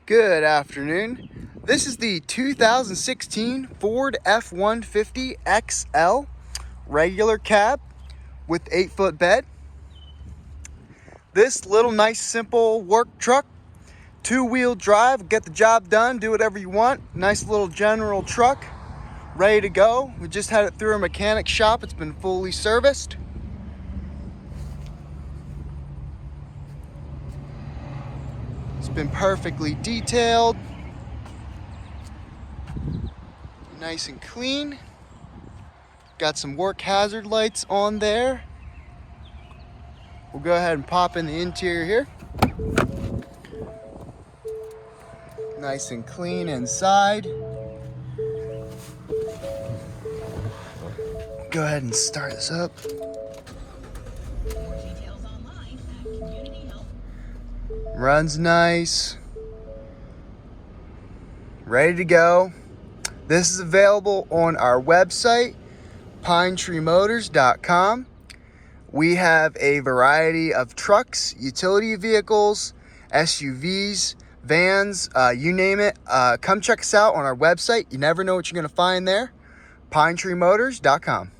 Good afternoon. This is the 2016 Ford F-150 XL regular cab with 8-foot bed. This little nice simple work truck, 2-wheel drive, get the job done, do whatever you want. Nice little general truck, ready to go. We just had it through a mechanic shop. It's been fully serviced. It's been perfectly detailed. Nice and clean. Got some work hazard lights on there. We'll go ahead and pop in the interior here. Nice and clean inside. Go ahead and start this up. Runs nice. Ready to go. This is available on our website, pinetreemotors.com. We have a variety of trucks, utility vehicles, SUVs, vans, you name it. Come check us out on our website. You never know what you're going to find there. pinetreemotors.com.